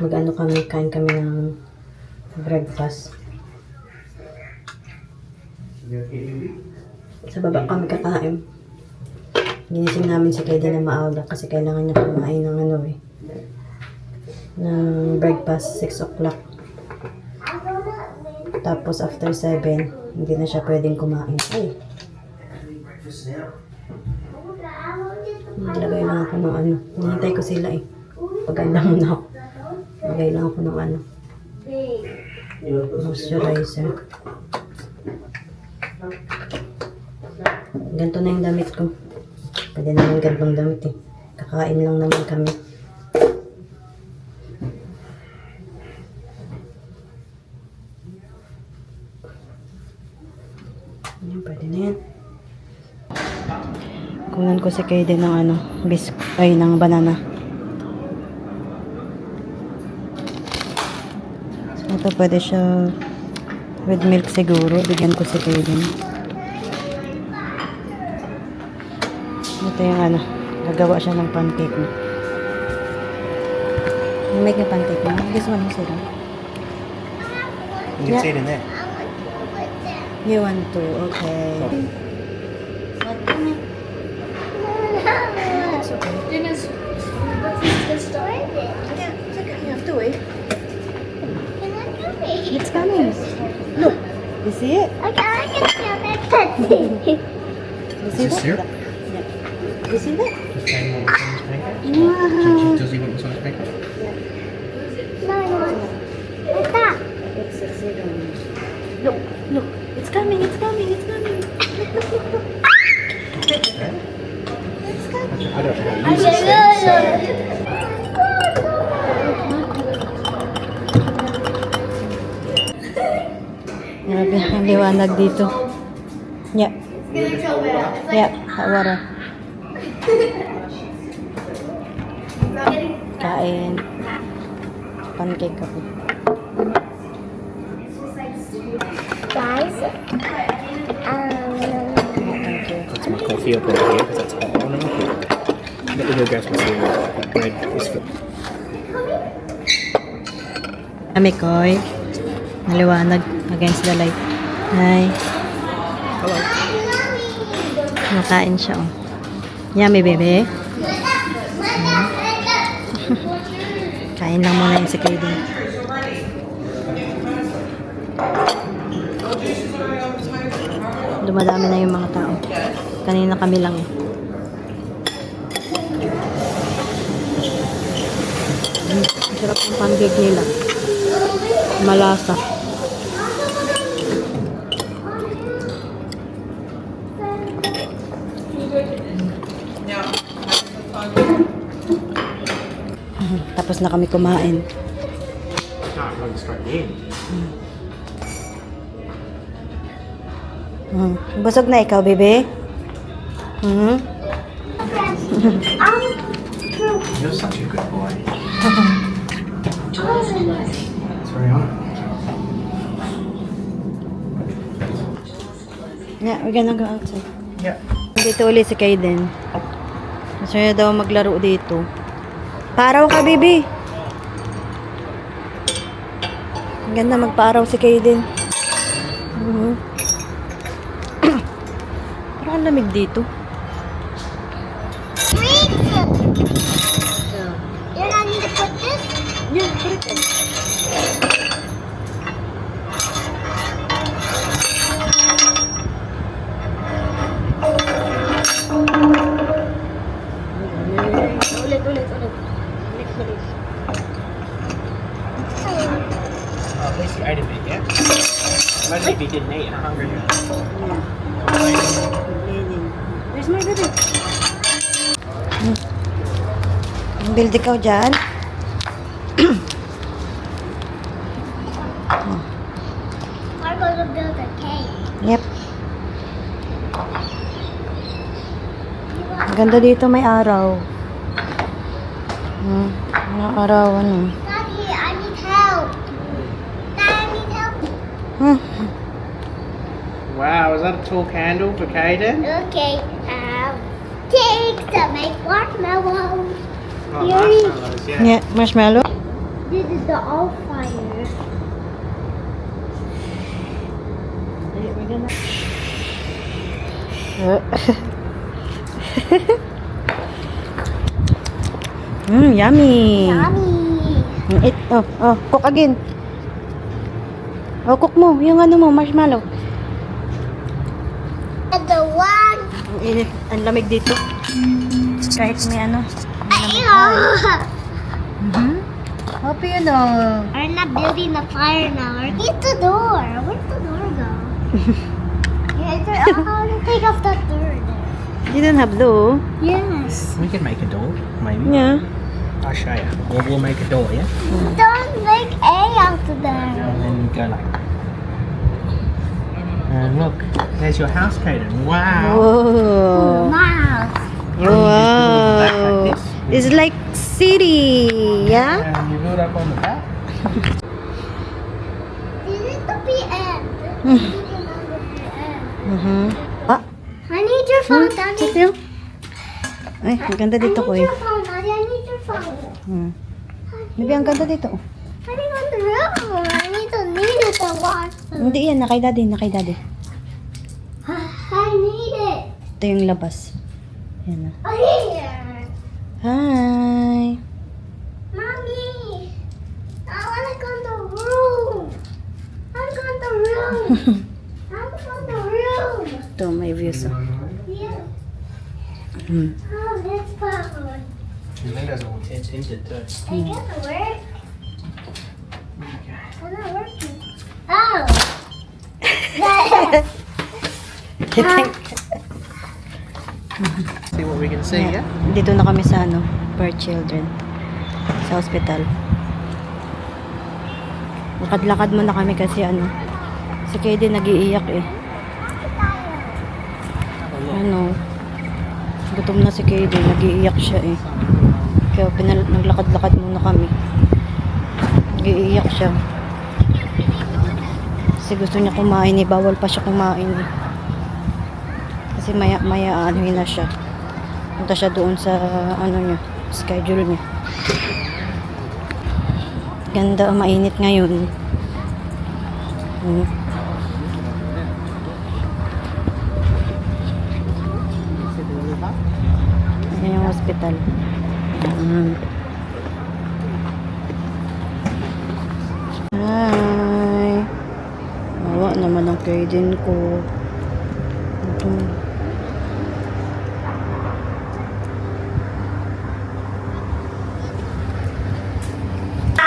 Mag-ano kami, kain kami ng breakfast. Sa baba kami kakain. Ginising namin si Kaiden na maaga kasi kailangan niya kumain ng ng breakfast 6 o'clock. Tapos after 7, hindi na siya pwedeng kumain. Ay! Naglagay lang ako ng Hinihintay ko sila eh. Paganda muna ako. Naglagay lang ako ng moisturizer. Ganito na yung damit ko. Pwede naman gantong damit eh. Kakain lang naman kami. Ayan, pwede na yan. Kunan ko si Kaiden ng ng banana. So, ito pwede siya with milk siguro. Bigyan ko si Kaiden. Ito yung gagawa siya ng pancake mo. Make a pancake mo. This one is it. You can see it in there. You want to, okay. It's okay. Dennis, what's the story? Yeah, it's okay. You have to wait. It's It's coming. Look. You see it? okay, I can feel that pussy. You see Is it that? syrup? Yeah. You see that? Does Caden want Massage pancake? Wow. Does he want Massage pancake? No, I want like that. It's a serum. Look, look. It's coming, it's coming, it's coming. It's coming. I don't know how to use this thing, so... Grabe, ang liwanag dito. Yeah. Yeah, hot water. Kain. Pancake ako. Guys, Thank you. That's my coffee up over here because that's hot on over here. Let me go grab some cereal. That bread is for... Amikoy. Maliwanag against the light. Hi. Hello. Makain siya, oh. Yummy, baby. Kain lang muna yung si Kaiden. Dumadami na yung mga tao. Kanina kami lang eh. Ang sarap ng pancake nila. Malasa. Tapos na kami kumain. Can't run straight in. Busog na ikaw, bebe? You're such a good boy. It's very hot. Yeah, we're gonna go outside. Yeah. Dito ulit si Kaiden. Gusto niya daw maglaro dito. Paaraw ka, baby. Ang ganda magpaaraw si Kaiden. Parang ang lamig dito. you're not need to put this? Yeah, correct. Ulit. At least you ate a bit, yeah? Imagine if you didn't eat and are hungry. Where's my baby? Build ikaw dyan. We're going to build a cave. Yep. Ang ganda dito, may araw. Mga araw, Daddy, I need help. Dad, I need help. Wow, is that a tall candle for Caden? Okay, take to make marshmallows. Oh, Yummy. marshmallows, yeah. Yeah, marshmallow. This is the all fire. Yummy. Yummy. Cook again. Cook mo. Yung ano mo, marshmallow. And the one. Ang init. Ang lamig dito. Kahit may ano. Happy yun oh. We're not building the fire now. Where's the door? Where's the door go? Take off the door there. You don't have to. Yes. We can make a door, maybe. Yeah. I'll show you. We'll make a door, yeah? Don't make A out of there. And then go like that. And look, there's your house, Kaden. Wow. Whoa. Wow. Wow. It's like city. Yeah? And you build up on the back. This is the end. Ah, I need your phone, Daddy. ito. Ay, ang ganda I dito ko need eh. your phone, Daddy. I need your phone. Maybe ang ganda dito. I need on the room. I need it to watch. Hindi yan, nakay daddy. I need it. Ito yung labas. Yan na. Oh, here. Hi. Mommy. I want to go in the room. I'm going to the room. I'm going to the room. Ito, may views. Oh. Yeah. Hmm. Oh, this phone. The windows all tinted too. It doesn't work. It's not working. Oh. See what we can see, yeah? Dito na kami sa ano, for children. Sa hospital. Lakad-lakad muna kami kasi ano, si Katie nag-iiyak eh. Ano, gutom na si Katie, nag-iiyak siya eh. Kaya naglakad-lakad muna kami. Nag-iiyak siya. Kasi gusto niya kumain eh, bawal pa siya kumain eh. Kasi maya anuhin na siya. Punta siya doon sa ano niya, schedule niya. Ganda, mainit ngayon. Ayan yung hospital. Hi. Awa naman ang kaidin ko. Ito.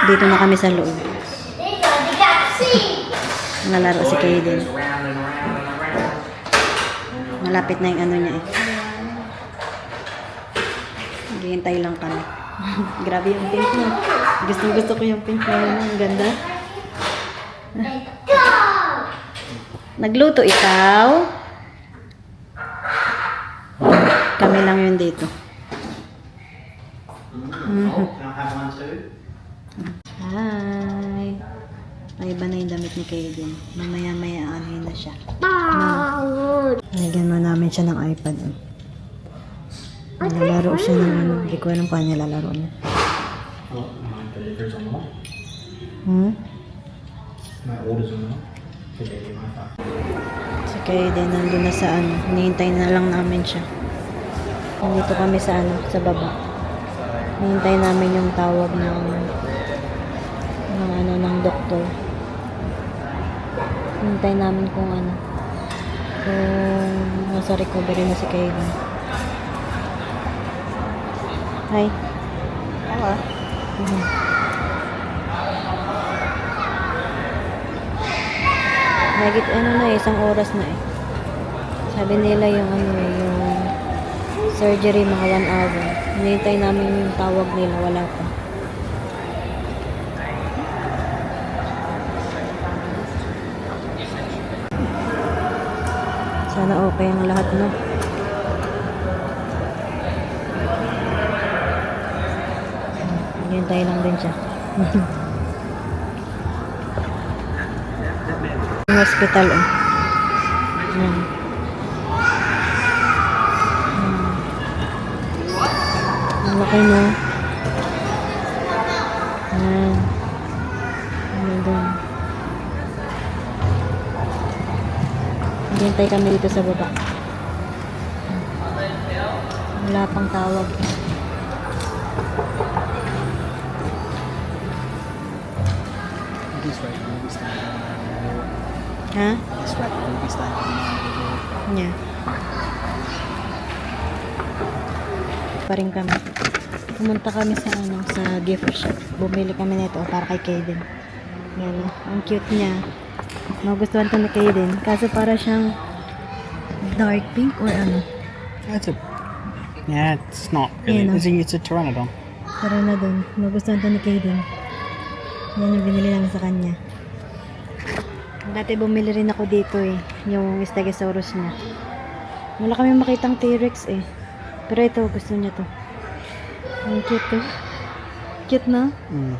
Dito na kami sa loob. They got see. Nalaro si Kaden. Malapit na yung ano niya eh. Hihintay lang kami. Grabe yung pink mo. Gusto ko yung pink na yun. Ang ganda. Let's go. Nagluto ikaw? Kami lang yun dito. Oh, can I have one too? Hi. Ay, iba na yung damit ni Kaden. Mamaya-maya anuhin na siya. Nalagyan mo namin siya ng iPad. Nalalaro siya ng ano. Hindi ko alam paano niya lalaro niya. Oh, my delivery's on the way. My order's on the way. Delivery my phone. Si Kaden nandun na sa ano. Hinihintay na lang namin siya. Nandito kami sa ano, sa baba. Hinihintay namin yung tawag ng ano, ng doktor. Hinihintay namin kung ano. Kung nasa recovery na si Kaden. Hi. Hello. Nagit ano na eh, isang oras na eh. Sabi nila yung ano eh, yung surgery mga 1 hour. Hinihintay namin yung tawag nila, wala pa. Sana okay ang lahat, no? Hinihintay lang din siya. Yung hospital, oh. Yan. Ang laki, no? Yan. Hintay kami dito sa baba. Wala pang tawag. This right, movie stand. Ha? This right, movie stand. Nya. Pa rin kami. Pumunta kami sa sa gift shop. Bumili kami nito para kay Kaden. Yan, ang cute niya. Magustuhan to ni Kaden. Kaso para siyang dark pink or ano. That's a. Yeah, it's not really. It's a pteranodon. Tara na dun. Magustuhan to ni Kaden. Yan yung binili namin sa kanya. Dati bumili rin ako dito eh. Yung Stegosaurus niya. Wala kami makitang T-Rex eh. Pero ito, gusto niya to. Ang cute to. Cute na? Mm.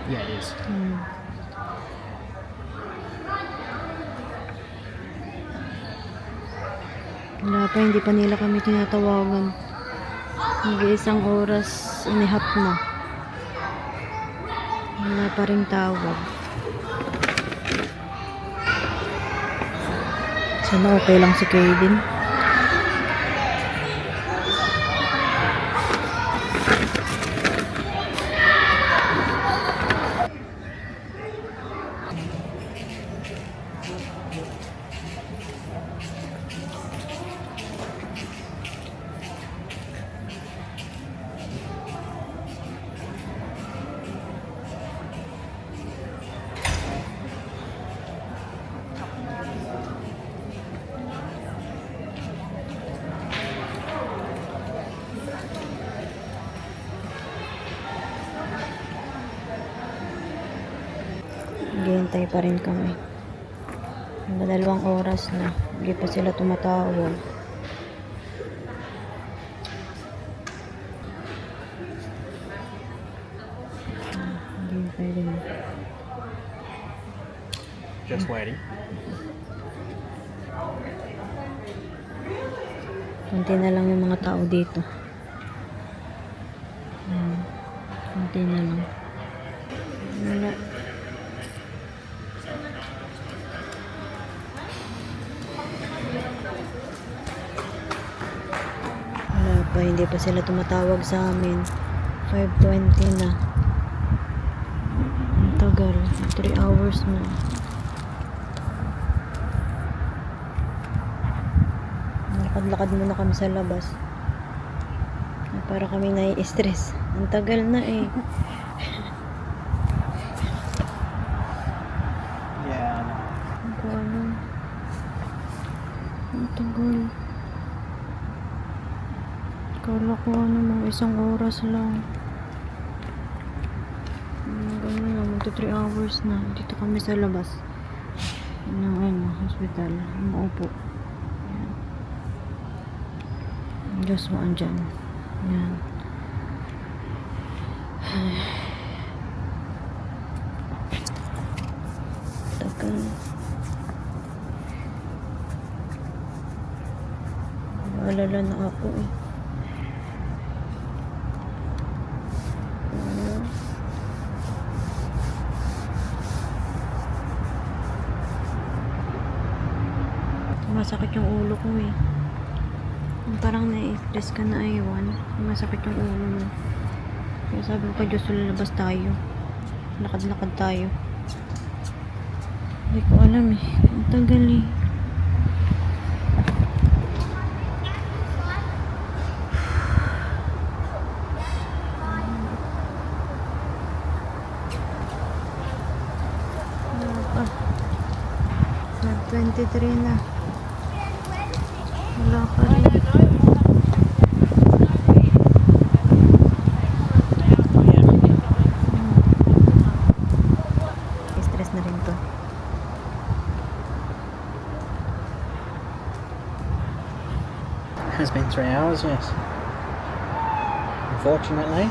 Yeah, it is. Wala pa, hindi pa nila kami tinatawagan. Mag-iisang oras, inihap na. Wala pa rin tawag. Sana okay lang si Kaden. Naghihintay pa rin kami. Dalawang oras na. Hindi pa sila tumatawag. Naghihintay rin. Just waiting. Kunti na lang yung mga tao dito. Kunti na lang. Wala. Hindi pa sila tumatawag sa amin. 5:20 na. Ang tagal. 3 hours na. Lakad-lakad muna kami sa labas. Para kami nai-stress. Ang tagal na eh. Yeah. Ang tagal. Ang tagal. Kala ko mga isang oras lang. Ganun lang, magto 3 hours na. Dito kami sa labas ng hospital. Maupo. Diyos mo andyan. Yan. Tagal. Alala na ako eh. Masakit yung ulo ko eh. Parang na-stress ka na aywan. Masakit yung ulo mo. Kaya sabi ko kay Diyos, lalabas tayo. Lakad-lakad tayo. Hindi ko alam eh. Ang tagal eh. Wala pa. 23 na. Wala pa rin. Stress na rin to. Has been 3 hours, yes. Unfortunately.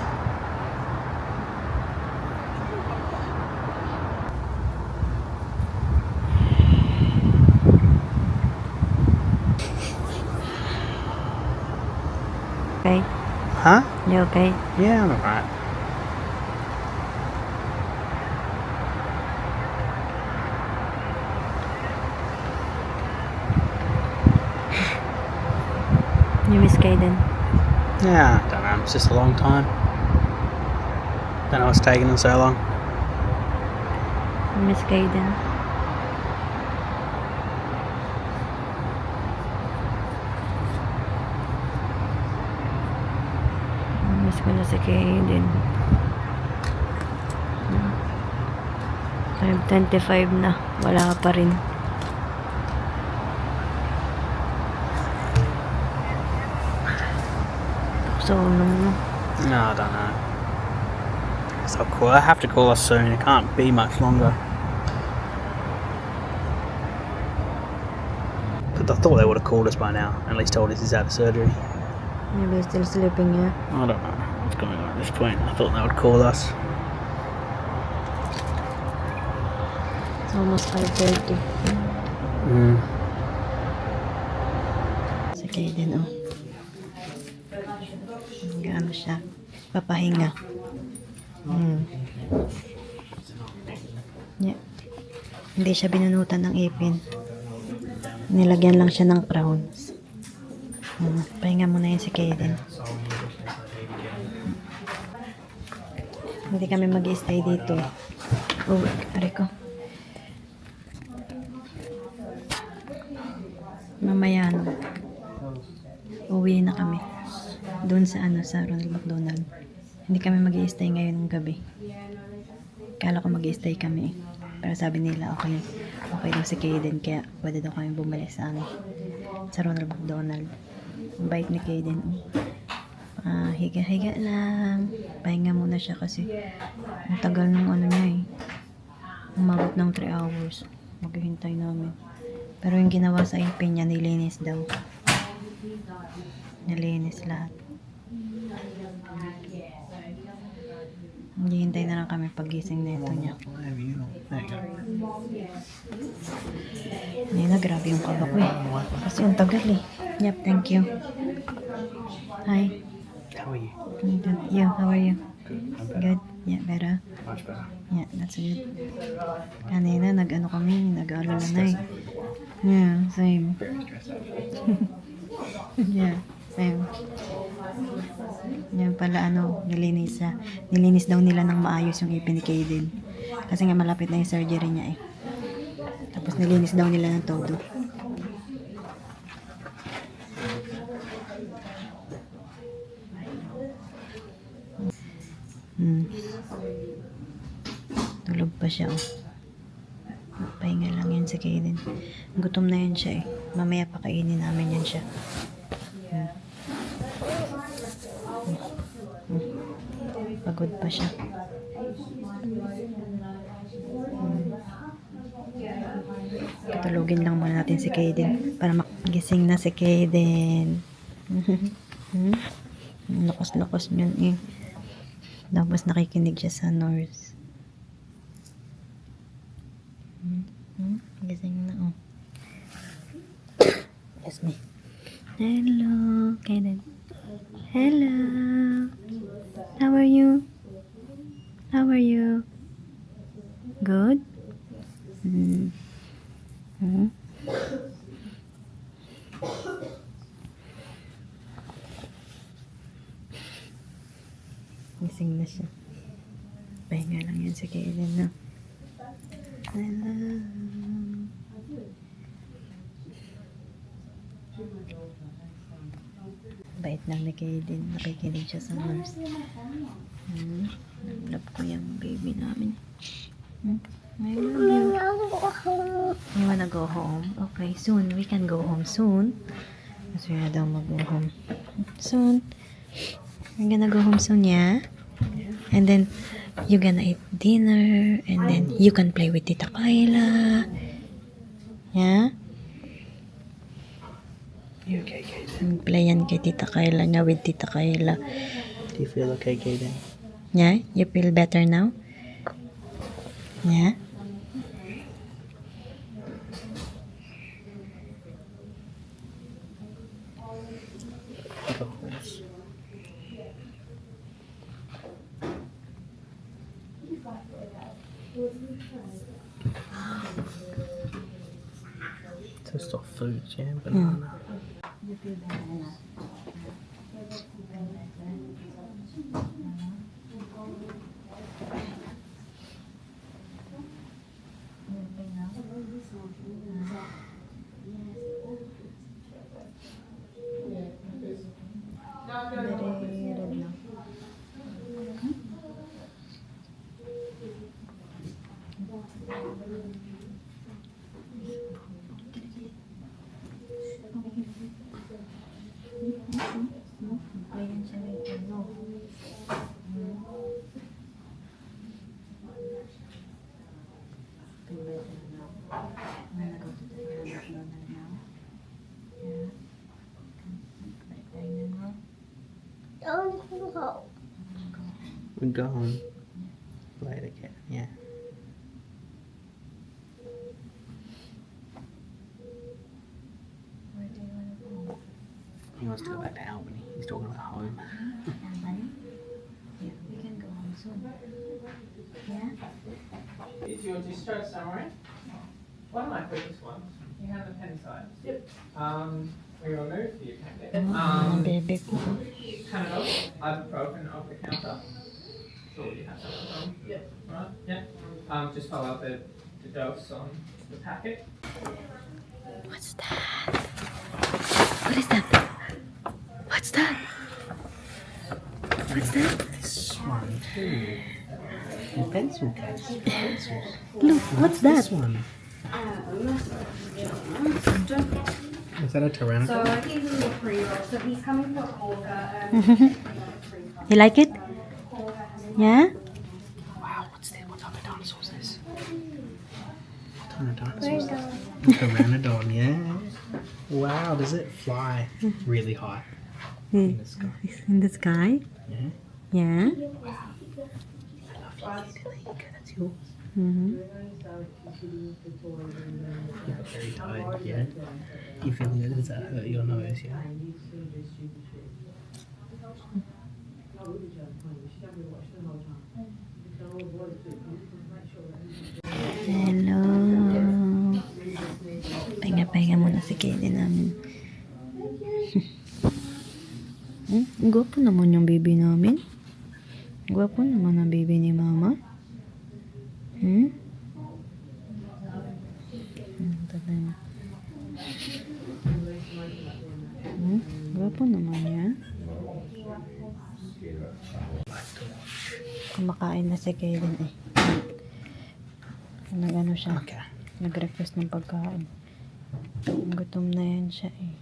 Okay? Huh? You okay? Yeah, I'm alright. You miss Kaden? Yeah, I don't know. It's just a long time. Don't know what's taking them so long. You miss Kaden? Miss ko na si Kaden. 5:25 na. Wala ka pa rin. So, ano mo? No, I don't know. So cool. I have to call us soon. It can't be much longer. But I thought they would have called us by now. At least told us he's out of surgery. Maybe he's still sleeping, yeah? I don't know what's going on at this point. I thought they would call us. It's almost 5:30. Si Kaden, oh. Gaano siya? Papahinga. Yeah. Hindi siya binunutan ng ipin. Nilagyan lang siya ng crowns. Pahinga muna yun si Kaden. Hindi kami mag-i-stay dito. Oh, ari ko. Mamaya uwi na kami. Doon sa sa Ronald McDonald. Hindi kami mag-i-stay ngayon ng gabi. Kala ko mag-i-stay kami. Pero sabi nila okay daw si Kaden, kaya pwede daw kami bumalik sa sa Ronald McDonald. Ang bait ni Kaden. Higa-higa lang. Pahinga muna siya kasi ang tagal ng niya eh. Umabot ng 3 hours. Maghihintay namin. Pero yung ginawa sa ipin niya, nilinis daw. Nilinis lahat. Hintay na lang kami pagising nito niya. Nina, grabe yung kaba ko eh. Kasi ang tagal eh. Yep, thank you. Hi. How are you? I'm good. You, how are you? Good. Yeah, better. Much better. Yeah, that's good. Kanina, kami, nag-aalala na eh. Yeah, same. Very stressed out. Yeah, same. Yan pala nilinis daw nila ng maayos yung ipin ni Kaden. Kasi nga malapit na yung surgery niya eh. Tapos nilinis daw nila ng todo. Tulog pa siya oh. Pahinga lang yan si Kaden. Gutom na yan siya eh. Mamaya pakainin namin yan siya. Pagod pa siya. Tulugin lang muna natin si Kaden para magising na si Kaden. Lakas-lakas niyan eh. Tapos nakikinig siya sa nurse. Gising na oh. Yes, me. Hello, Kaden. Hello. How are you? How are you? Good? Gising na siya. Pahinga lang yan si Kaden, no? Hello. Bait lang ni Kaden. Nakikinig siya sa nurse. Love ko yung baby namin. I love you. You wanna go home? Okay, soon. We can go home soon. Mas we daw mag-go home. Soon. We're gonna go home soon, yeah? And then, you're gonna eat dinner. And then, you can play with Tita Kyla. Yeah? You okay, Kaden? Play yan kay Tita Kyla niya with Tita Kyla. Do you feel okay, Kaden? Yeah? You feel better now? Yeah? Just off foods, yeah, banana. Very red na. Ayan siya may ano. Don't go. We're going. Play it again. Yeah. Where do you want to go? He wants to go back to Albany. He's talking about home. Albany? Yeah, we can go home soon. Yeah? Is your discharge summary? One of my quickest ones. You have appendicitis. Yep. We removed the appendix. Ang bebe ko. Panadol, ibuprofen over the counter. So you have something from? Yep. Right, yeah. Just follow up the dose on the packet. What's that? What is that? What's that? What's that? This one too. The pencil case. Pencils. Look, what's that? This one. Is that a Tyrannical? So he's a little 3-year-old, so he's coming for Corga. You like it? Yeah? Wow, what's that? What type of dinosaur is this? What type of dinosaur is this? Pteranodon, yeah. Wow, does it fly really high in the sky? In the sky? Yeah. Yeah? I love you. Okay, that's yours. Mm-hmm. You got very tired, yeah? You feeling it? Does that hurt your nose, yeah? Hello. Pahinga muna si Katie namin. Ang gwapo naman yung baby namin. Gwapo naman ang baby ni Mama. Gwapo naman niya. Kumakain na si Kaden eh. Nag-ano siya. Okay. Nag-request ng pagkain. Gutom na yan siya eh.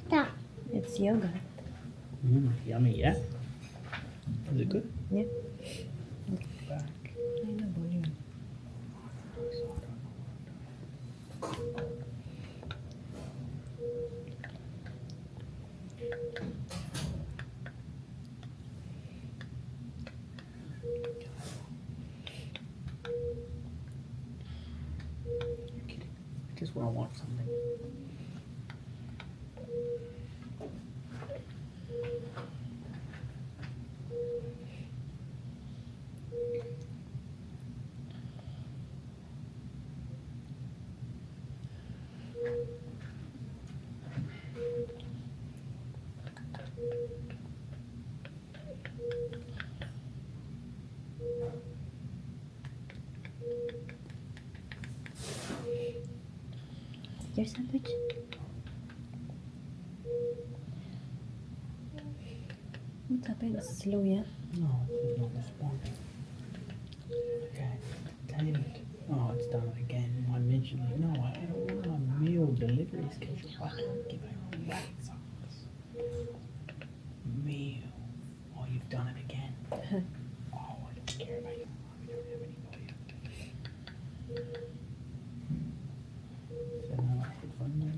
Stop. It's yogurt. Yummy, yeah? Is it good? Yeah. Back. Ay, nabol yun. Just when I want something. Your sandwich? What's happening? It's slow, yeah? No, it's not responding. Okay. Damn it. Oh, it's done it again. I mentioned it. No, I don't want a meal delivery schedule. I can't give a rat's ass. Meal. Oh, you've done it again. Oh, I don't care about your mum. We don't have anybody. So now I headphone them.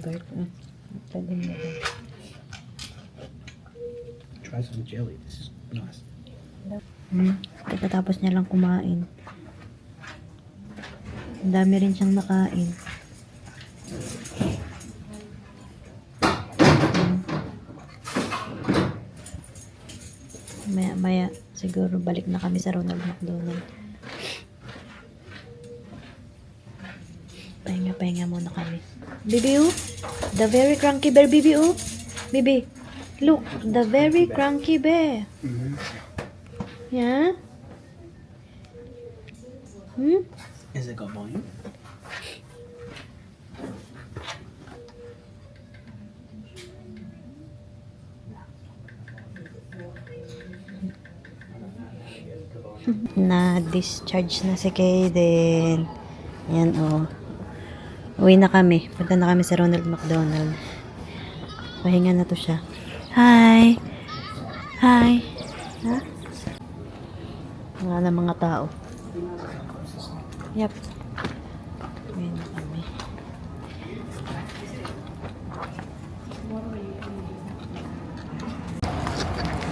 there. Pwede mo. Try some jelly. This is nice. Pagkatapos niya lang kumain. Ang dami rin siyang nakain. Maya siguro balik na kami sa Ronald McDonald. Pahinga muna kami. Bibi, oh, the very cranky bear, Bibi, oh. Bibi, look, the very cranky bear. Mm-hmm. Yeah? Hmm? Has it got volume? Na-discharge na si Kaden. Yan, oh. Uwi na kami. Punta na kami sa Ronald McDonald. Pahinga na to siya. Hi! Hi! Ha? Wala na mga tao. Yep. Uwi na kami.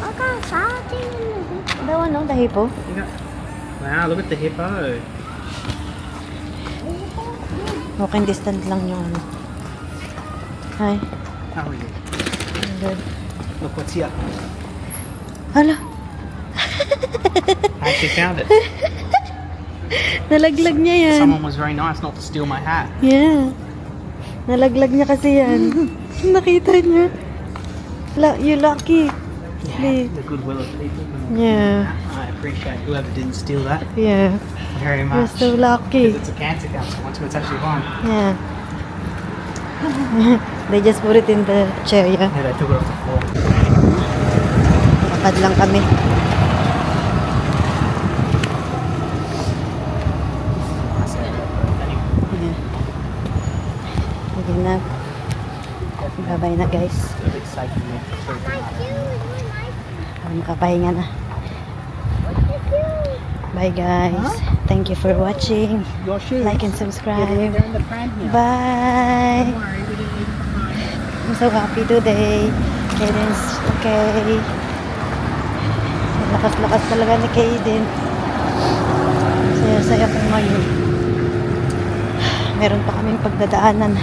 Okay, something in the Daw ano? Dahi po? Wow, look at the hippo. Walking distance lang yung ano. Hi. How are you? I'm good. Look what's here. Hala! I actually found it. Nalaglag niya yan. Someone was very nice not to steal my hat. Yeah. Nalaglag niya kasi yan. Nakita niya. You lucky. Yeah, the goodwill of people. Yeah. I appreciate whoever didn't steal that Yeah. very You're much. so lucky. Because it's a cancer consequence, but it's actually fine. Yeah. They just put it in the chair, yeah. Yeah, they took it off the floor. Lakad lang kami. Yeah. Sige na. Bye-bye na guys. A bit safe for me. Makapahinga na. Bye guys. Thank you for watching. Your shoes. Like and subscribe. They're in the pram now. Bye. Don't worry, we didn't leave them behind. I'm so happy today. Kaden's okay. Lakas-lakas talaga ni Kaden. Saya-saya ko ngayon. Meron pa kaming pagdadaanan.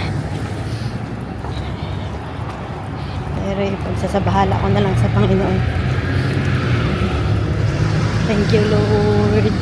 Pero ipagsasabahala ko na lang sa Panginoon. Thank you, Lord.